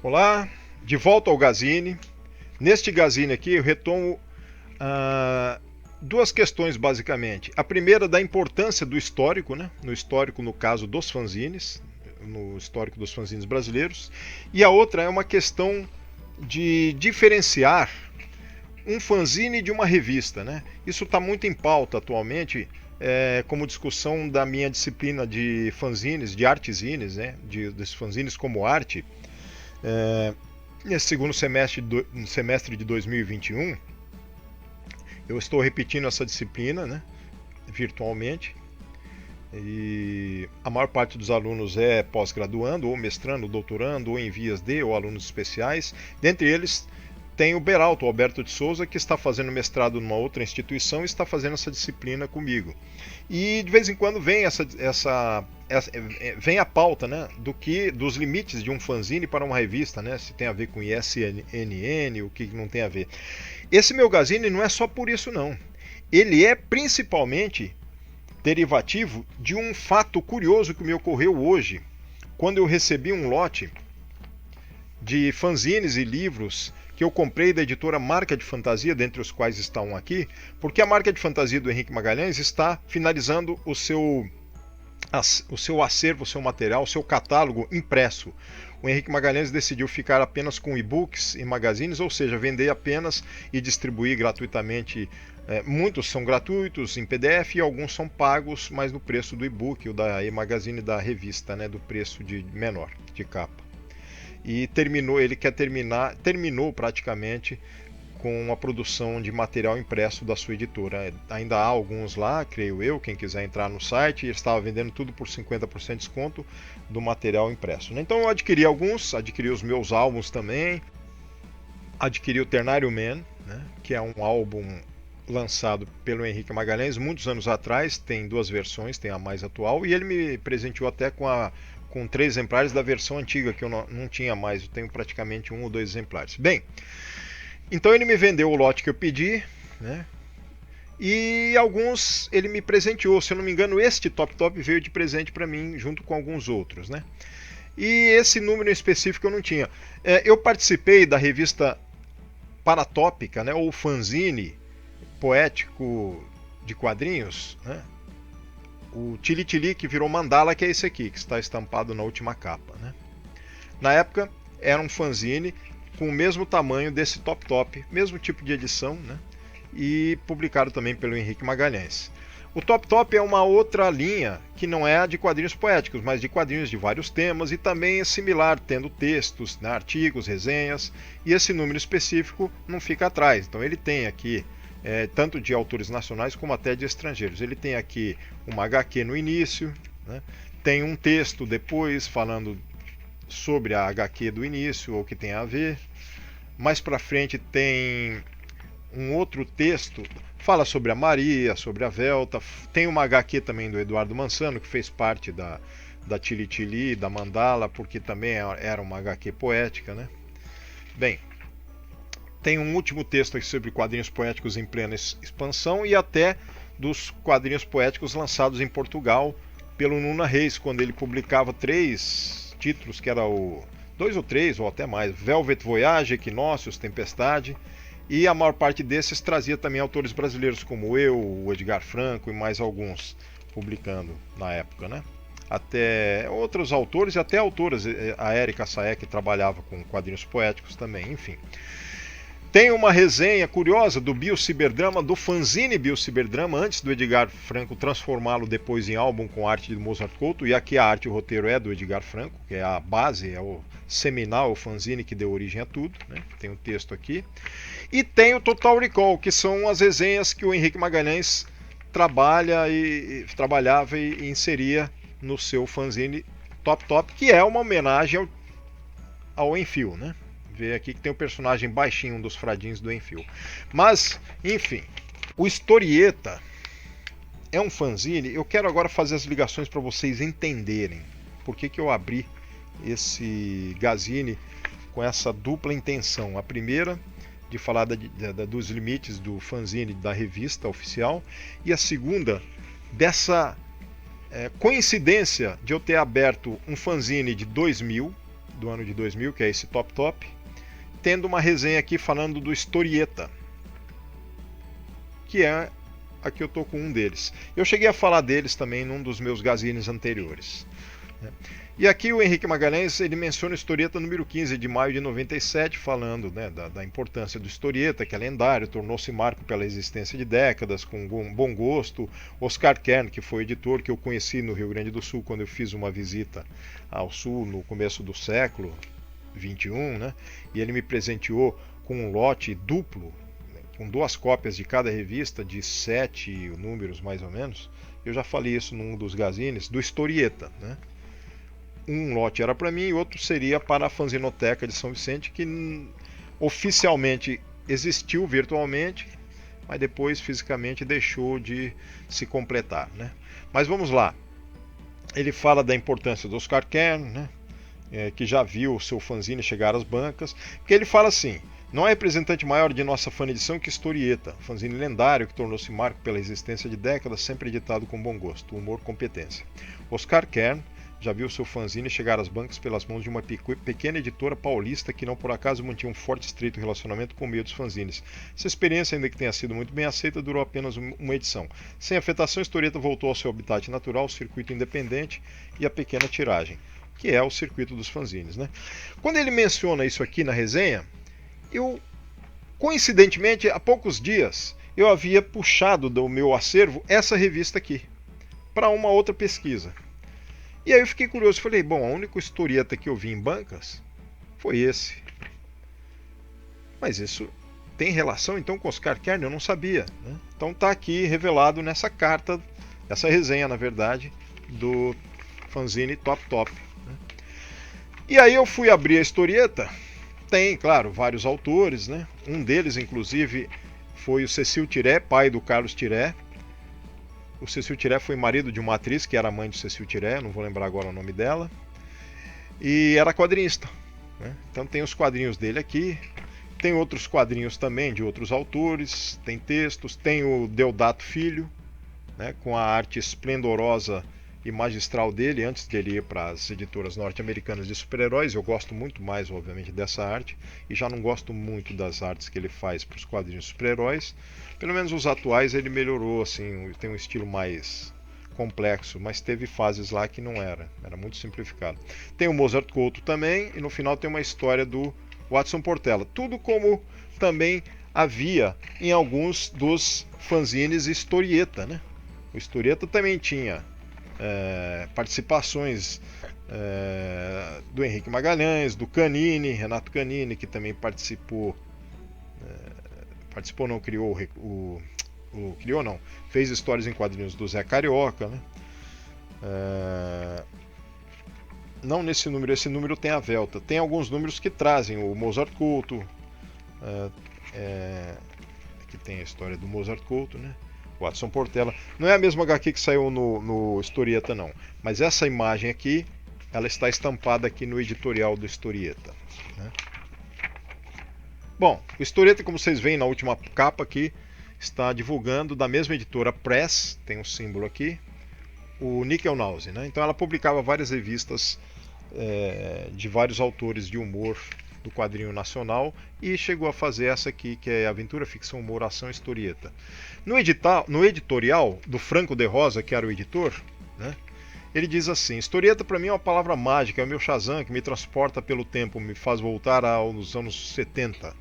Olá, de volta ao Gazine. Neste Gazine aqui eu retomo duas questões basicamente. A primeira da importância do histórico, né? No histórico, no caso dos fanzines, no histórico dos fanzines brasileiros. E a outra é uma questão de diferenciar um fanzine de uma revista, né? Isso está muito em pauta atualmente, como discussão da minha disciplina de fanzines, de artezines, né? Dos fanzines como arte. Nesse segundo semestre de 2021, eu estou repetindo essa disciplina, né, virtualmente, e a maior parte dos alunos é pós-graduando, ou mestrando, ou doutorando, ou em vias de, ou alunos especiais. Dentre eles tem o Beralto, o Alberto de Souza, que está fazendo mestrado numa outra instituição e está fazendo essa disciplina comigo. E de vez em quando vem vem a pauta, né, dos limites de um fanzine para uma revista, né, se tem a ver com ISNN, o que não tem a ver. Esse meu Gazine não é só por isso não. Ele é principalmente derivativo de um fato curioso que me ocorreu hoje, quando eu recebi um lote de fanzines e livros que eu comprei da editora Marca de Fantasia, dentre os quais está um aqui, porque a Marca de Fantasia do Henrique Magalhães está finalizando o seu acervo, o seu material, o seu catálogo impresso. O Henrique Magalhães decidiu ficar apenas com e-books e magazines, ou seja, vender apenas e distribuir gratuitamente. Muitos são gratuitos em PDF e alguns são pagos, mas no preço do e-book, o da e-magazine da revista, né, do preço de menor, de capa. E terminou praticamente com a produção de material impresso da sua editora. Ainda há alguns lá, creio eu, quem quiser entrar no site, ele estava vendendo tudo por 50% de desconto do material impresso. Então eu adquiri alguns, adquiri os meus álbuns também, adquiri o Ternário Man, né, que é um álbum lançado pelo Henrique Magalhães muitos anos atrás, tem duas versões, tem a mais atual, e ele me presenteou até com 3 exemplares da versão antiga, que eu não tinha mais, eu tenho praticamente 1 ou 2 exemplares. Bem, então ele me vendeu o lote que eu pedi, né? E alguns ele me presenteou, se eu não me engano, este Top veio de presente para mim, junto com alguns outros, né? E esse número em específico eu não tinha. Eu participei da revista Paratópica, né? Ou fanzine poético de quadrinhos, né? O Tili Tili, que virou Mandala, que é esse aqui, que está estampado na última capa, né? Na época era um fanzine com o mesmo tamanho desse Top, mesmo tipo de edição, né? E publicado também pelo Henrique Magalhães. O Top é uma outra linha que não é a de quadrinhos poéticos, mas de quadrinhos de vários temas e também é similar, tendo textos, né, artigos, resenhas, e esse número específico não fica atrás. Então ele tem aqui tanto de autores nacionais como até de estrangeiros. Ele tem aqui uma HQ no início, né? Tem um texto depois falando sobre a HQ do início, ou que tem a ver. Mais para frente tem um outro texto, fala sobre a Maria, sobre a Velta. Tem uma HQ também do Eduardo Mansano, que fez parte da Tili Tili, da Mandala, porque também era uma HQ poética, né? Bem, tem um último texto aqui sobre quadrinhos poéticos em plena expansão e até dos quadrinhos poéticos lançados em Portugal pelo Nuna Reis, quando ele publicava 3 títulos, que era o 2 ou 3 ou até mais, Velvet Voyage, Equinócios, Tempestade, e a maior parte desses trazia também autores brasileiros como eu, o Edgar Franco e mais alguns publicando na época, né? Até outros autores e até autoras, a Érica Saé, que trabalhava com quadrinhos poéticos também, enfim. Tem uma resenha curiosa do Biociberdrama, do fanzine Biociberdrama, antes do Edgar Franco transformá-lo depois em álbum com arte de Mozart Couto, e aqui a arte e o roteiro é do Edgar Franco, que é a base, é o seminal, o fanzine que deu origem a tudo, né? Tem um texto aqui. E tem o Total Recall, que são as resenhas que o Henrique Magalhães trabalhava e inseria no seu fanzine Top, que é uma homenagem ao Enfio, né? Ver aqui que tem o personagem baixinho, um dos fradinhos do Enfio. Mas, enfim, o Historieta é um fanzine. Eu quero agora fazer as ligações para vocês entenderem por que eu abri esse Gazine com essa dupla intenção. A primeira, de falar dos limites do fanzine da revista oficial, e a segunda, dessa coincidência de eu ter aberto um fanzine de 2000, do ano de 2000, que é esse Top Top, tendo uma resenha aqui falando do Historieta, que é aqui eu tô com um deles. Eu cheguei a falar deles também num dos meus gazines anteriores. E aqui o Henrique Magalhães ele menciona o Historieta número 15 de maio de 97, falando, né, da importância do Historieta, que é lendário, tornou-se marco pela existência de décadas, com bom gosto. Oscar Kern, que foi editor que eu conheci no Rio Grande do Sul quando eu fiz uma visita ao Sul no começo do século XXI, né, e ele me presenteou com um lote duplo, com 2 cópias de cada revista, de 7 números mais ou menos. Eu já falei isso num dos gazines, do Historieta, né? Um lote era para mim e outro seria para a Fanzinoteca de São Vicente, que oficialmente existiu virtualmente, mas depois fisicamente deixou de se completar, né? Mas vamos lá. Ele fala da importância do Oscar Kern, né? Que já viu o seu fanzine chegar às bancas, porque ele fala assim: não há representante maior de nossa fan-edição que Historieta, fanzine lendário que tornou-se marco pela existência de décadas, sempre editado com bom gosto, humor, competência. Oscar Kern já viu seu fanzine chegar às bancas pelas mãos de uma pequena editora paulista que não por acaso mantinha um forte e estreito relacionamento com o meio dos fanzines. Essa experiência, ainda que tenha sido muito bem aceita, durou apenas uma edição. Sem afetação, Historieta voltou ao seu habitat natural, o circuito independente e a pequena tiragem, que é o circuito dos fanzines, né? Quando ele menciona isso aqui na resenha, eu, coincidentemente, há poucos dias, eu havia puxado do meu acervo essa revista aqui, para uma outra pesquisa. E aí eu fiquei curioso, falei, bom, a única Historieta que eu vi em bancas foi esse. Mas isso tem relação então com Oscar Kern? Eu não sabia, né? Então está aqui revelado nessa carta, essa resenha, na verdade, do fanzine Top Top, né? E aí eu fui abrir a Historieta. Tem, claro, vários autores, né? Um deles, inclusive, foi o Cecil Tiré, pai do Carlos Tiré. O Cecil Tiré foi marido de uma atriz que era mãe de Cecil Tiré, não vou lembrar agora o nome dela. E era quadrinista, né? Então tem os quadrinhos dele aqui. Tem outros quadrinhos também de outros autores, tem textos. Tem o Deodato Filho, né, com a arte esplendorosa e magistral dele, antes de ele ir para as editoras norte-americanas de super-heróis. Eu gosto muito mais, obviamente, dessa arte, e já não gosto muito das artes que ele faz para os quadrinhos de super-heróis. Pelo menos os atuais ele melhorou, assim, tem um estilo mais complexo, mas teve fases lá que não era muito simplificado. Tem o Mozart Couto também, e no final tem uma história do Watson Portela. Tudo como também havia em alguns dos fanzines Historieta, né? O Historieta também tinha participações do Henrique Magalhães, do Canini, Renato Canini, que também participou. Participou não, criou criou não, fez histórias em quadrinhos do Zé Carioca, né? Não nesse número, esse número tem a Velta. Tem alguns números que trazem o Mozart Couto, aqui tem a história do Mozart Couto, né? Watson Portela. Não é a mesma HQ que saiu no Historieta, não. Mas essa imagem aqui, ela está estampada aqui no editorial do Historieta, né? Bom, o Historieta, como vocês veem na última capa aqui, está divulgando da mesma editora Press, tem um símbolo aqui, o Nickel Nause, né? Então ela publicava várias revistas de vários autores de humor do quadrinho nacional e chegou a fazer essa aqui, que é Aventura, Ficção, Humor, Ação, Historieta. No editorial do Franco de Rosa, que era o editor, né, ele diz assim: Historieta para mim é uma palavra mágica, é o meu Shazam que me transporta pelo tempo, me faz voltar aos anos 70.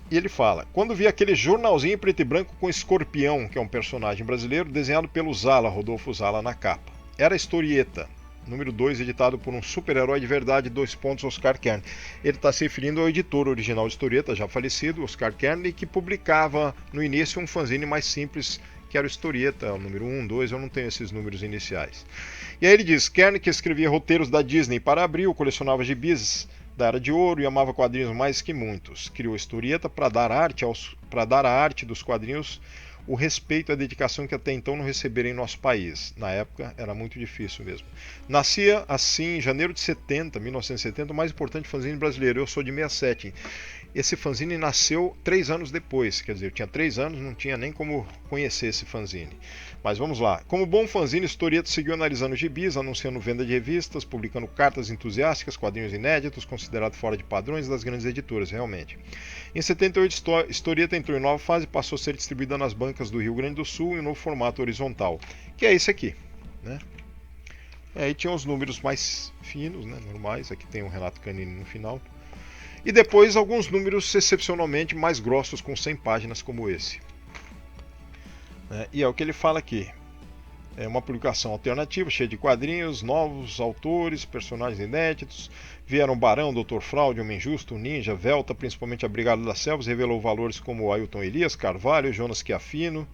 E ele fala: quando vi aquele jornalzinho em preto e branco com Escorpião, que é um personagem brasileiro, desenhado pelo Zala, Rodolfo Zala, na capa. Era Historieta, número 2, editado por um super-herói de verdade, Oscar Kern. Ele está se referindo ao editor original de Historieta, já falecido, Oscar Kern, e que publicava no início um fanzine mais simples, que era o Historieta, o número 1, 2, eu não tenho esses números iniciais. E aí ele diz: Kern, que escrevia roteiros da Disney para Abril, colecionava gibis da Era de Ouro e amava quadrinhos mais que muitos. Criou Historieta para dar à arte dos quadrinhos o respeito e a dedicação que até então não receberam em nosso país. Na época era muito difícil mesmo. Nascia assim em janeiro de 1970, o mais importante fanzine brasileiro. Eu sou de 67. esse fanzine nasceu 3 anos depois, quer dizer, eu tinha 3 anos, não tinha nem como conhecer esse fanzine. Mas vamos lá. Como bom fanzine, Historieta seguiu analisando gibis, anunciando venda de revistas, publicando cartas entusiásticas, quadrinhos inéditos, considerado fora de padrões das grandes editoras, realmente. Em 78, Historieta entrou em nova fase e passou a ser distribuída nas bancas do Rio Grande do Sul em um novo formato horizontal, que é esse aqui, né? Aí tinha os números mais finos, né, normais, aqui tem o Renato Canini no final. E depois alguns números excepcionalmente mais grossos, com 100 páginas, como esse. E é o que ele fala aqui. É uma publicação alternativa, cheia de quadrinhos, novos autores, personagens inéditos. Vieram Barão, Dr. Fraude, Homem Justo, Ninja, Velta, principalmente a Brigada das Selvas, revelou valores como Ailton Elias, Carvalho, Jonas Chiafino,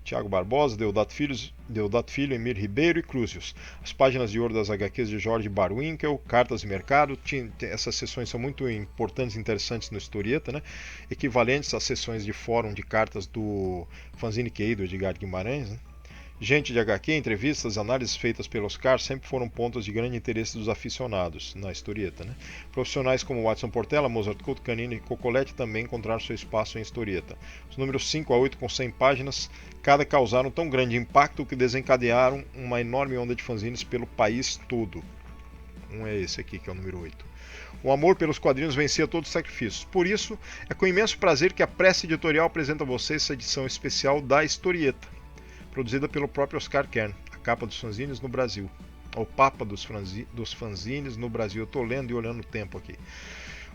Tiago Barbosa, Deodato Filho, Emir Ribeiro e Cruzius. As páginas de ouro das HQs de Jorge Barwinkel, Cartas de Mercado, essas sessões são muito importantes e interessantes no Historieta, né? Equivalentes às sessões de fórum de cartas do fanzine QI do Edgar Guimarães, né? Gente de HQ, entrevistas, análises feitas pelo Oscar sempre foram pontos de grande interesse dos aficionados na Historieta, né? Profissionais como Watson Portela, Mozart Couto, Canini e Cocoletti também encontraram seu espaço em Historieta. Os números 5 a 8 com 100 páginas, cada causaram tão grande impacto que desencadearam uma enorme onda de fanzines pelo país todo. Um é esse aqui, que é o número 8. O amor pelos quadrinhos vencia todos os sacrifícios. Por isso, é com imenso prazer que a Pressa Editorial apresenta a vocês essa edição especial da Historieta, produzida pelo próprio Oscar Kern, a capa dos fanzines no Brasil. O Papa dos fanzines no Brasil. Eu estou lendo e olhando o tempo aqui.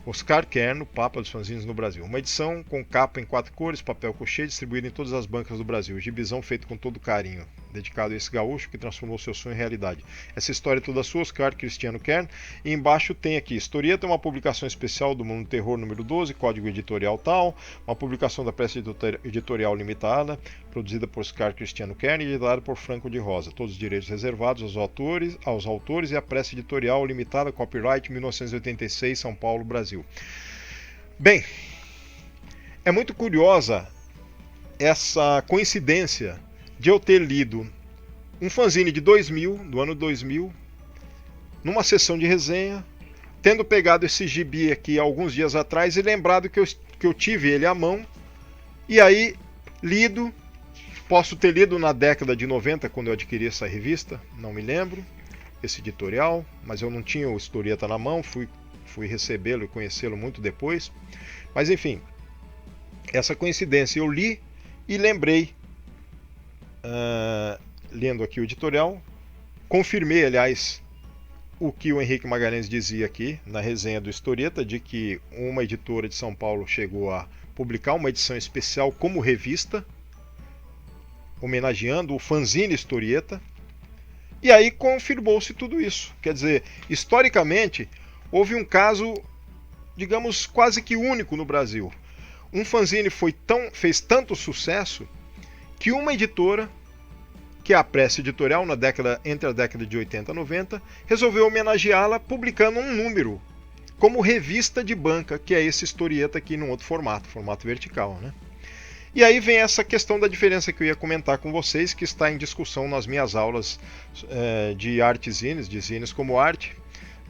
Oscar Kern, o Papa dos fanzines no Brasil. Uma edição com capa em 4 cores, papel cochê, distribuída em todas as bancas do Brasil. Gibizão feito com todo carinho, dedicado a esse gaúcho que transformou seu sonho em realidade. Essa história é toda sua, Oscar Cristiano Kern. E embaixo tem aqui, Historieta é uma publicação especial do Mundo Terror número 12, código editorial tal, uma publicação da Pressa Editorial Limitada, produzida por Oscar Cristiano Kern e editada por Franco de Rosa. Todos os direitos reservados aos autores e a Pressa Editorial Limitada, copyright 1986, São Paulo, Brasil. Bem, é muito curiosa essa coincidência de eu ter lido um fanzine de 2000, do ano 2000, numa sessão de resenha, tendo pegado esse gibi aqui alguns dias atrás e lembrado que eu tive ele à mão, e aí lido, posso ter lido na década de 90, quando eu adquiri essa revista, não me lembro, esse editorial, mas eu não tinha o Historieta na mão, fui recebê-lo e conhecê-lo muito depois. Mas enfim, essa coincidência, eu li e lembrei, lendo aqui o editorial, confirmei, aliás, o que o Henrique Magalhães dizia aqui na resenha do Historieta, de que uma editora de São Paulo chegou a publicar uma edição especial como revista, homenageando o fanzine Historieta, e aí confirmou-se tudo isso. Quer dizer, historicamente, houve um caso, digamos, quase que único no Brasil. Um fanzine fez tanto sucesso que uma editora, que é a Pressa Editorial, entre a década de 80 e 90, resolveu homenageá-la publicando um número como revista de banca, que é esse Historieta aqui num outro formato vertical, né? E aí vem essa questão da diferença que eu ia comentar com vocês, que está em discussão nas minhas aulas de artes-zines, de zines como arte,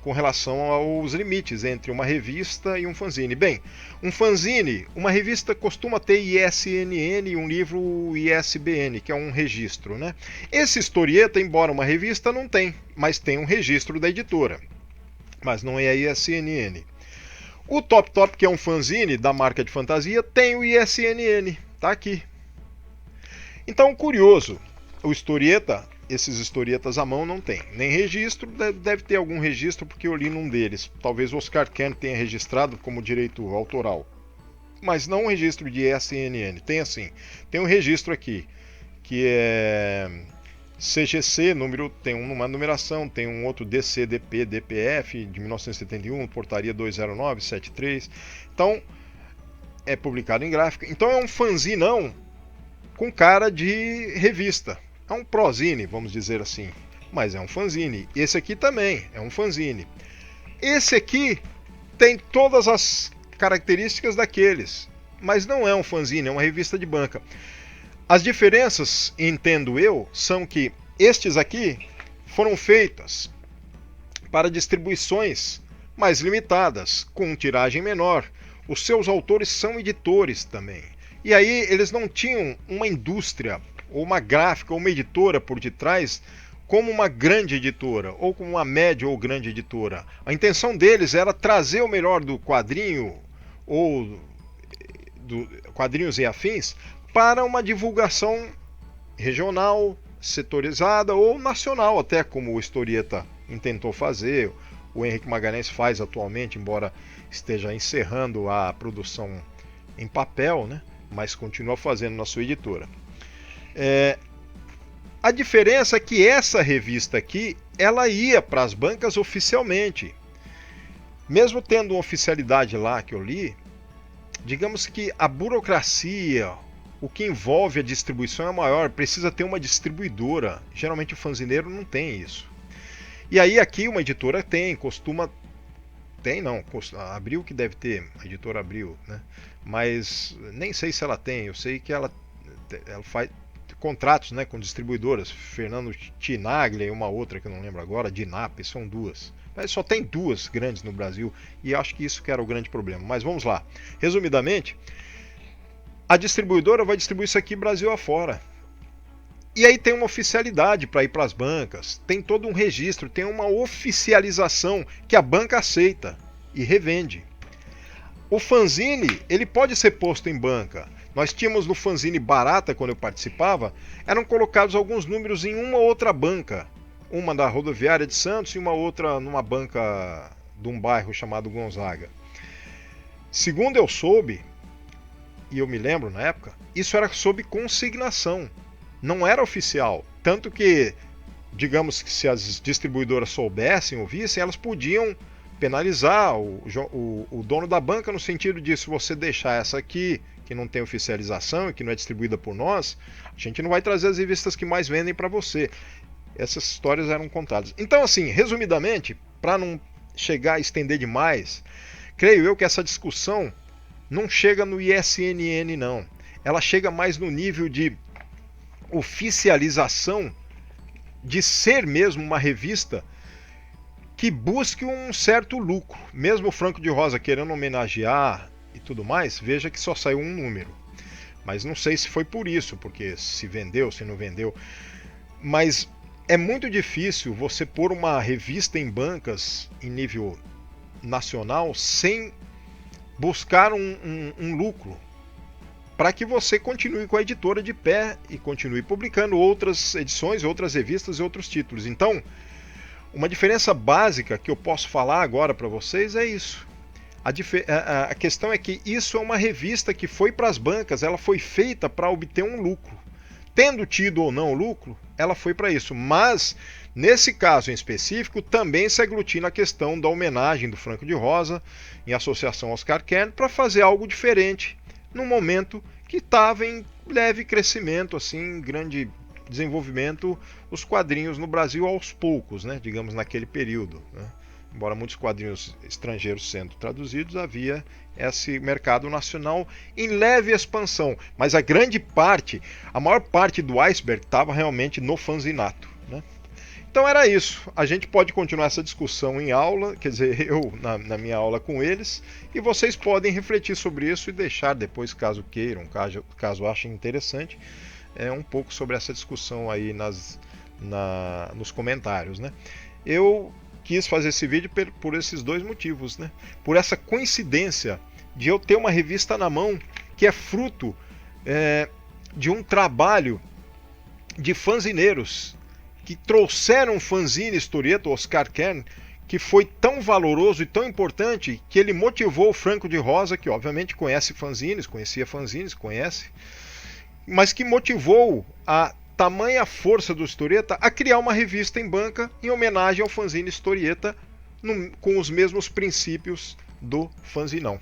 com relação aos limites entre uma revista e um fanzine. Bem, um fanzine, uma revista costuma ter ISNN e um livro ISBN, que é um registro, né? Esse Historieta, embora uma revista, não tem, mas tem um registro da editora, mas não é a ISNN. O Top Top, que é um fanzine da marca de fantasia, tem o ISNN, tá aqui. Então, curioso, o Historieta, esses Historietas à mão não tem nem registro, deve ter algum registro porque eu li num deles. Talvez o Oscar Kern tenha registrado como direito autoral, mas não um registro de ISNN. Tem assim, tem um registro aqui, que é CGC, tem uma numeração, tem um outro DC, DP, DPF, de 1971, portaria 20973. Então, é publicado em gráfica. Então é um fanzinão com cara de revista. É um prozine, vamos dizer assim, mas é um fanzine. Esse aqui também é um fanzine. Esse aqui tem todas as características daqueles, mas não é um fanzine, é uma revista de banca. As diferenças, entendo eu, são que estes aqui foram feitas para distribuições mais limitadas, com tiragem menor. os seus autores são editores também. E aí eles não tinham uma indústria, ou uma gráfica, ou uma editora por detrás, como uma grande editora, ou como uma média ou grande editora. A intenção deles era trazer o melhor do quadrinho, ou do quadrinhos e afins, para uma divulgação regional, setorizada ou nacional, até como o Historieta intentou fazer, o Henrique Magalhães faz atualmente, embora esteja encerrando a produção em papel, né? Mas continua fazendo na sua editora. A diferença é que essa revista aqui, ela ia para as bancas oficialmente. Mesmo tendo uma oficialidade lá que eu li, digamos que a burocracia, o que envolve a distribuição é maior, precisa ter uma distribuidora. Geralmente o fanzineiro não tem isso. E aí aqui uma editora tem, costuma... Tem não, a Abril que deve ter, a editora Abril, né? Mas nem sei se ela tem, eu sei que ela faz contratos, né, com distribuidoras, Fernando Tinaglia e uma outra que eu não lembro agora, Dinap, são duas. Mas só tem duas grandes no Brasil e acho que isso que era o grande problema. Mas vamos lá. Resumidamente, a distribuidora vai distribuir isso aqui Brasil afora. E aí tem uma oficialidade para ir para as bancas, tem todo um registro, tem uma oficialização que a banca aceita e revende. O fanzine, ele pode ser posto em banca. Nós tínhamos no fanzine Barata, quando eu participava, eram colocados alguns números em uma outra banca. Uma da Rodoviária de Santos e uma outra numa banca de um bairro chamado Gonzaga. Segundo eu soube, e eu me lembro na época, isso era sob consignação. Não era oficial. Tanto que, digamos que se as distribuidoras soubessem ou vissem, elas podiam penalizar o dono da banca no sentido de, se você deixar essa aqui, que não tem oficialização e que não é distribuída por nós, a gente não vai trazer as revistas que mais vendem para você. Essas histórias eram contadas. Então, assim, resumidamente, para não chegar a estender demais, creio eu que essa discussão não chega no ISNN, não. Ela chega mais no nível de oficialização, de ser mesmo uma revista que busque um certo lucro. Mesmo o Franco de Rosa querendo homenagear e tudo mais, veja que só saiu um número. Mas não sei se foi por isso, porque se vendeu, se não vendeu. Mas é muito difícil você pôr uma revista em bancas em nível nacional sem buscar um lucro, para que você continue com a editora de pé e continue publicando outras edições, outras revistas e outros títulos. Então, uma diferença básica que eu posso falar agora para vocês é isso. A questão é que isso é uma revista que foi para as bancas, ela foi feita para obter um lucro. Tendo tido ou não lucro, ela foi para isso. Mas, nesse caso em específico, também se aglutina a questão da homenagem do Franco de Rosa, em associação ao Oscar Kern, para fazer algo diferente, num momento que estava em leve crescimento, assim, grande desenvolvimento, os quadrinhos no Brasil aos poucos, né, digamos naquele período, né? Embora muitos quadrinhos estrangeiros sendo traduzidos, havia esse mercado nacional em leve expansão, mas a grande parte, a maior parte do iceberg estava realmente no fanzinato, né? Então era isso. A gente pode continuar essa discussão em aula, quer dizer, eu na minha aula com eles, e vocês podem refletir sobre isso e deixar depois, caso queiram, caso achem interessante, um pouco sobre essa discussão aí nos comentários, né? Eu quis fazer esse vídeo por esses dois motivos, né? Por essa coincidência de eu ter uma revista na mão que é fruto de um trabalho de fanzineiros que trouxeram um fanzine historieta, Oscar Kern, que foi tão valoroso e tão importante que ele motivou o Franco de Rosa, que obviamente conhecia fanzines, conhece, mas que motivou a tamanha força do historieta a criar uma revista em banca em homenagem ao fanzine historieta com os mesmos princípios do fanzinão.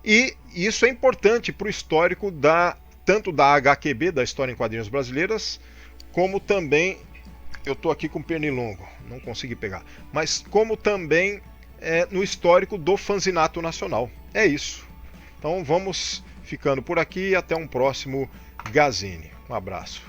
E isso é importante para o histórico tanto da HQB, da História em Quadrinhos Brasileiras, como também, eu estou aqui com pernilongo, não consegui pegar, mas como também no histórico do fanzinato nacional. É isso. Então vamos ficando por aqui e até um próximo Gazine. Um abraço.